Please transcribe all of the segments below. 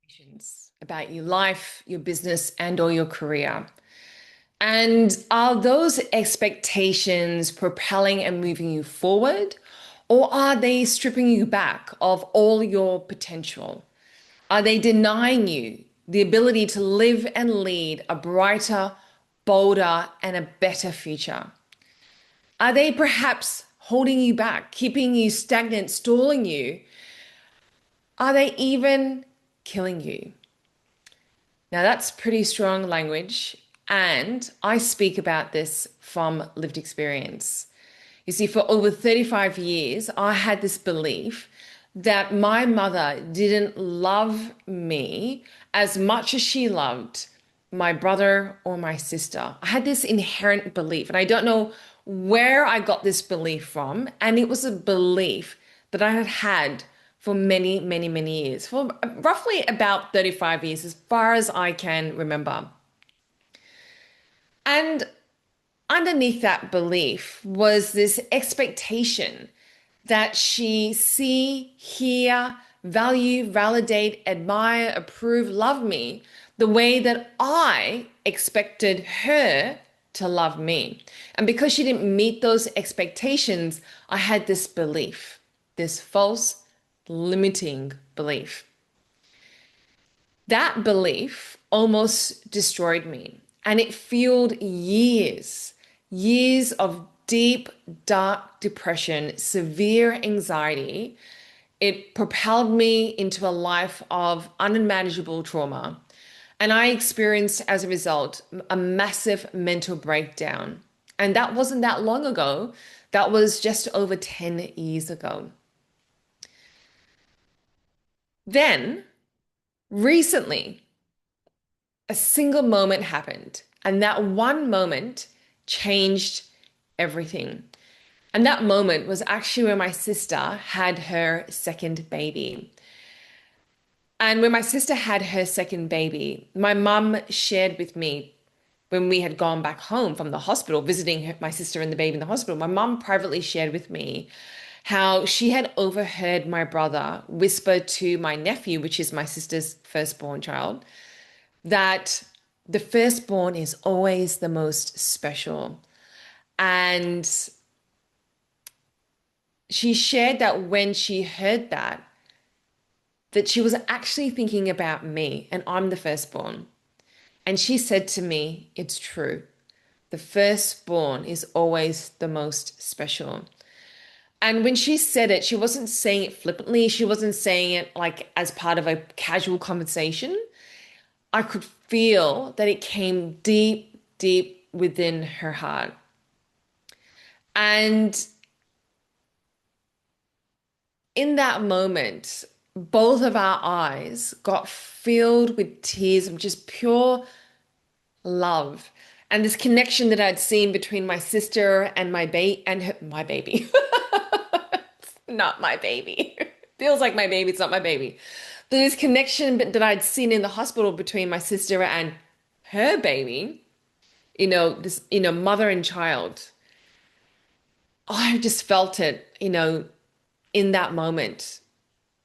Expectations about your life, your business, and or your career. And are those expectations propelling and moving you forward, or are they stripping you back of all your potential? Are they denying you the ability to live and lead a brighter, bolder, and a better future? Are they perhaps holding you back, keeping you stagnant, stalling you? Are they even killing you? Now, that's pretty strong language, and I speak about this from lived experience. You see, for over 35 years, I had this belief that my mother didn't love me as much as she loved my brother or my sister. I had this inherent belief, and I don't know where I got this belief from. And it was a belief that I had had for many, many, many years, for roughly about 35 years, as far as I can remember. And underneath that belief was this expectation that she see, hear, value, validate, admire, approve, love me the way that I expected her to love me. And because she didn't meet those expectations, I had this belief, this false, limiting belief. That belief almost destroyed me. And it fueled years of deep, dark depression, severe anxiety. It propelled me into a life of unmanageable trauma. And I experienced, as a result, a massive mental breakdown. And that wasn't that long ago. That was just over 10 years ago. Then, recently, a single moment happened, and that one moment changed everything. And that moment was actually when my sister had her second baby. And when my sister had her second baby, my mum shared with me when we had gone back home from the hospital, visiting my sister and the baby in the hospital, my mum privately shared with me how she had overheard my brother whisper to my nephew, which is my sister's firstborn child, that the firstborn is always the most special. And she shared that when she heard that, that she was actually thinking about me, and I'm the firstborn. And she said to me, it's true. The firstborn is always the most special. And when she said it, she wasn't saying it flippantly. She wasn't saying it like as part of a casual conversation. I could feel that it came deep, deep within her heart. And in that moment, both of our eyes got filled with tears of just pure love. And this connection that I'd seen between my sister and my baby. Not my baby. Feels like my baby, it's not my baby. This connection that I'd seen in the hospital between my sister and her baby, mother and child. I just felt it, in that moment,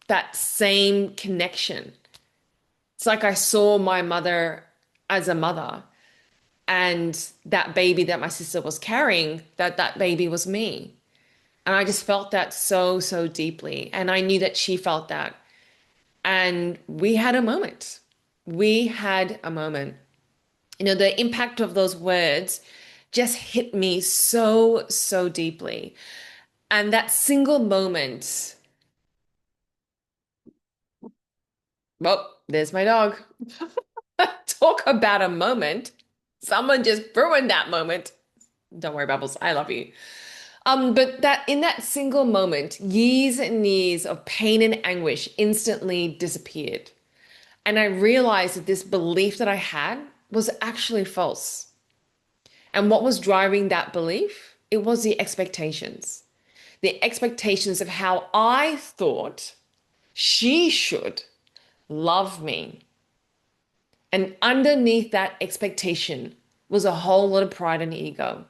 that same connection. It's like I saw my mother as a mother, and that baby that my sister was carrying, that baby was me. And I just felt that so, so deeply. And I knew that she felt that. And we had a moment. We had a moment. The impact of those words just hit me so, so deeply. And that single moment, well, there's my dog. Talk about a moment. Someone just ruined that moment. Don't worry, Bubbles. I love you. But that in that single moment, years and years of pain and anguish instantly disappeared. And I realized that this belief that I had was actually false. And what was driving that belief? It was the expectations of how I thought she should love me. And underneath that expectation was a whole lot of pride and ego.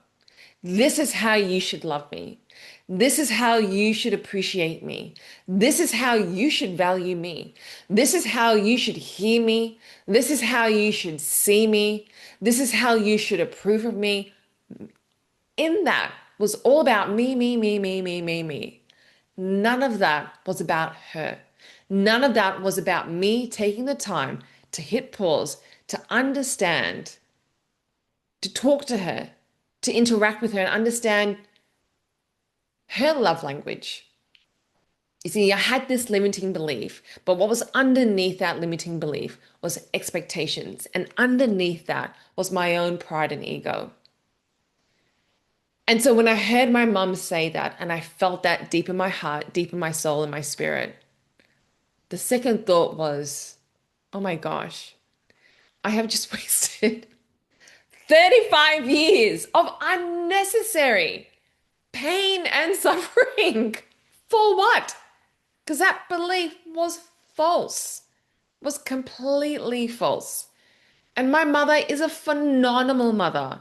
This is how you should love me. This is how you should appreciate me. This is how you should value me. This is how you should hear me. This is how you should see me. This is how you should approve of me. In that was all about me, me, me, me, me, me, me. None of that was about her. None of that was about me taking the time to hit pause, to understand, to talk to her, to interact with her and understand her love language. You see, I had this limiting belief, but what was underneath that limiting belief was expectations. And underneath that was my own pride and ego. And so when I heard my mum say that, and I felt that deep in my heart, deep in my soul, and my spirit, the second thought was, oh my gosh, I have just wasted 35 years of unnecessary pain and suffering. For what? Because that belief was false, was completely false. And my mother is a phenomenal mother.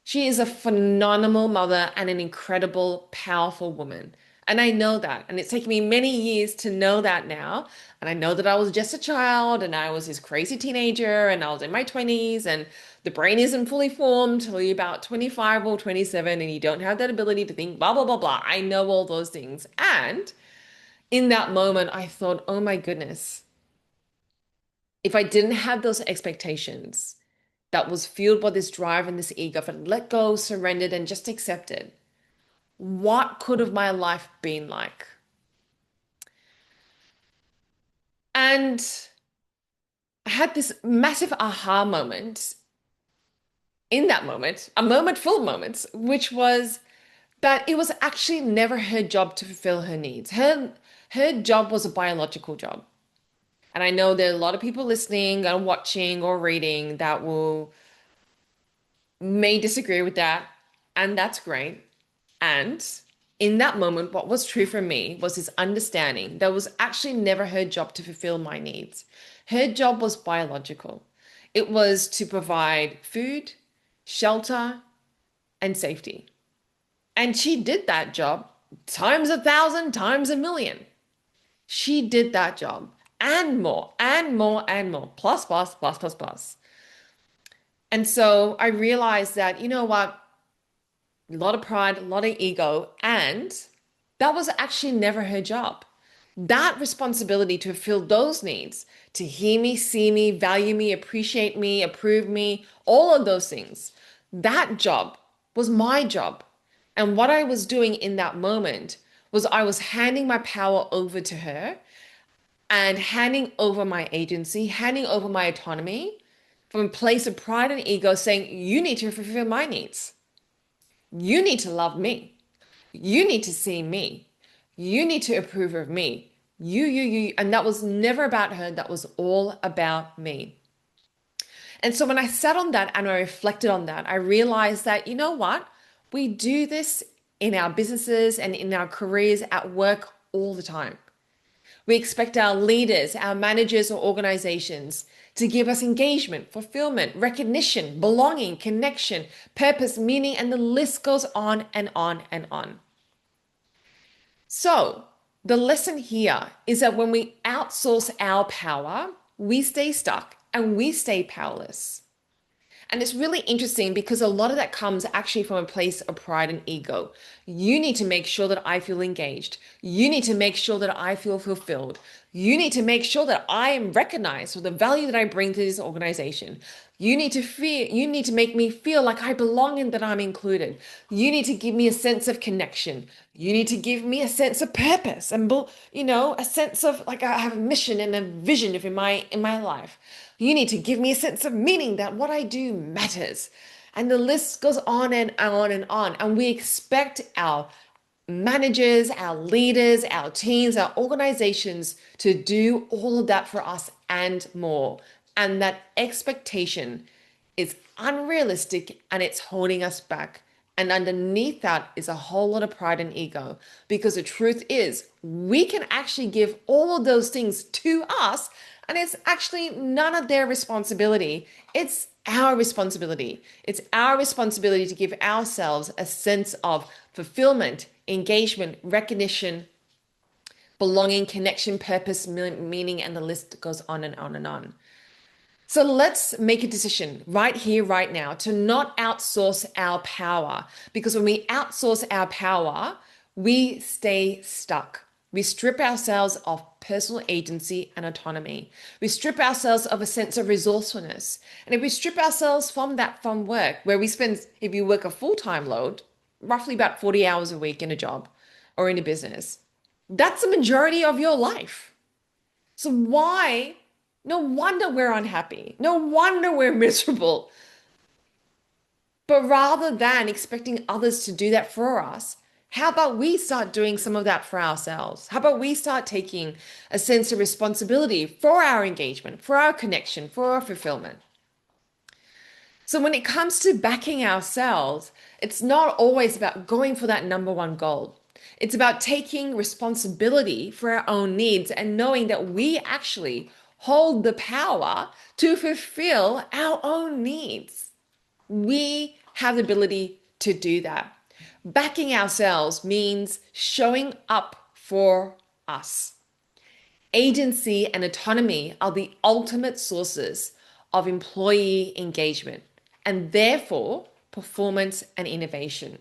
She is a phenomenal mother and an incredible, powerful woman. And I know that. And it's taken me many years to know that now. And I know that I was just a child and I was this crazy teenager and I was in my 20s and the brain isn't fully formed till you're about 25 or 27 and you don't have that ability to think, blah, blah, blah, blah. I know all those things. And in that moment, I thought, oh my goodness, if I didn't have those expectations that was fueled by this drive and this ego, if I let go, surrendered, and just accepted, what could have my life been like? And I had this massive aha moment in that moment, a moment full of moments, which was that it was actually never her job to fulfill her needs. Her job was a biological job. And I know there are a lot of people listening and watching or reading that will may disagree with that, and that's great. And in that moment, what was true for me was this understanding that was actually never her job to fulfill my needs. Her job was biological. It was to provide food, shelter, and safety. And she did that job times 1,000, times 1,000,000. She did that job and more, and more, and more, plus, plus, plus, plus, plus. And so I realized that, you know what? A lot of pride, a lot of ego, and that was actually never her job. That responsibility to fulfill those needs, to hear me, see me, value me, appreciate me, approve me, all of those things, that job was my job. And what I was doing in that moment was I was handing my power over to her and handing over my agency, handing over my autonomy from a place of pride and ego, saying, you need to fulfill my needs. You need to love me. You need to see me. You need to approve of me. You. And that was never about her. That was all about me. And so when I sat on that and I reflected on that, I realized that, you know what? We do this in our businesses and in our careers at work all the time. We expect our leaders, our managers, or organizations to give us engagement, fulfillment, recognition, belonging, connection, purpose, meaning, and the list goes on and on and on. So, the lesson here is that when we outsource our power, we stay stuck and we stay powerless. And it's really interesting because a lot of that comes actually from a place of pride and ego. You need to make sure that I feel engaged. You need to make sure that I feel fulfilled. You need to make sure that I am recognized for the value that I bring to this organization. You need to make me feel like I belong and that I'm included. You need to give me a sense of connection. You need to give me a sense of purpose and, a sense of like I have a mission and a vision in my life. You need to give me a sense of meaning that what I do matters. And the list goes on and on and on. And we expect our managers, our leaders, our teams, our organizations to do all of that for us and more. And that expectation is unrealistic and it's holding us back. And underneath that is a whole lot of pride and ego. Because the truth is, we can actually give all of those things to us, and it's actually none of their responsibility. It's our responsibility. It's our responsibility to give ourselves a sense of fulfillment, engagement, recognition, belonging, connection, purpose, meaning, and the list goes on and on and on. So let's make a decision right here, right now, to not outsource our power. Because when we outsource our power, we stay stuck. We strip ourselves of personal agency and autonomy. We strip ourselves of a sense of resourcefulness. And if we strip ourselves from that from work, where we spend, if you work a full-time load, roughly about 40 hours a week in a job or in a business, that's the majority of your life. So why? No wonder we're unhappy. No wonder we're miserable. But rather than expecting others to do that for us, how about we start doing some of that for ourselves? How about we start taking a sense of responsibility for our engagement, for our connection, for our fulfillment? So when it comes to backing ourselves, it's not always about going for that number one goal. It's about taking responsibility for our own needs and knowing that we actually hold the power to fulfill our own needs. We have the ability to do that. Backing ourselves means showing up for us. Agency and autonomy are the ultimate sources of employee engagement and therefore performance and innovation.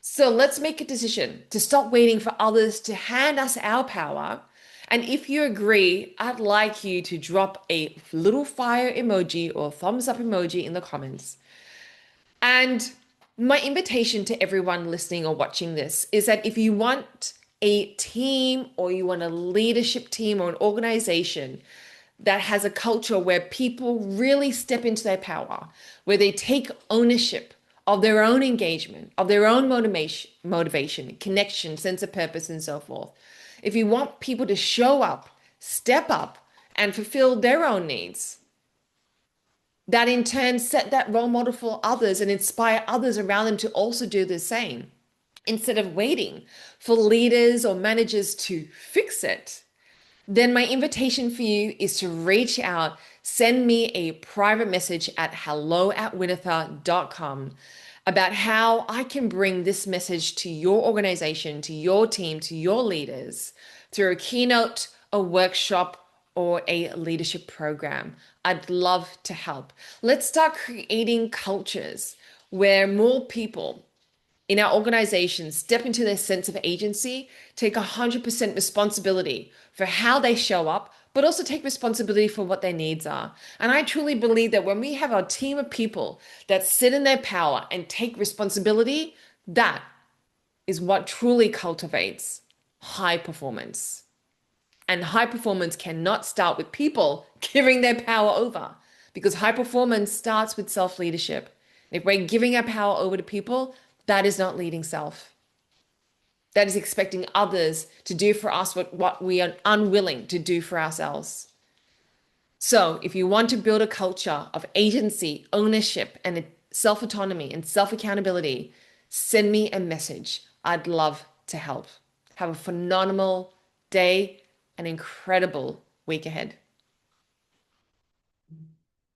So let's make a decision to stop waiting for others to hand us our power. And if you agree, I'd like you to drop a little fire emoji or thumbs up emoji in the comments. And my invitation to everyone listening or watching this is that if you want a team or you want a leadership team or an organization that has a culture where people really step into their power, where they take ownership of their own engagement, of their own motivation, connection, sense of purpose, and so forth. If you want people to show up, step up, and fulfill their own needs, that in turn set that role model for others and inspire others around them to also do the same, instead of waiting for leaders or managers to fix it, then my invitation for you is to reach out, send me a private message at hello@winitha.com about how I can bring this message to your organization, to your team, to your leaders through a keynote, a workshop, or a leadership program. I'd love to help. Let's start creating cultures where more people in our organizations step into their sense of agency, take 100% responsibility for how they show up, but also take responsibility for what their needs are. And I truly believe that when we have our team of people that sit in their power and take responsibility, that is what truly cultivates high performance. And high performance cannot start with people giving their power over, because high performance starts with self-leadership. If we're giving our power over to people, that is not leading self. That is expecting others to do for us what we are unwilling to do for ourselves. So if you want to build a culture of agency, ownership, and self-autonomy and self-accountability, send me a message. I'd love to help. Have a phenomenal day, an incredible week ahead.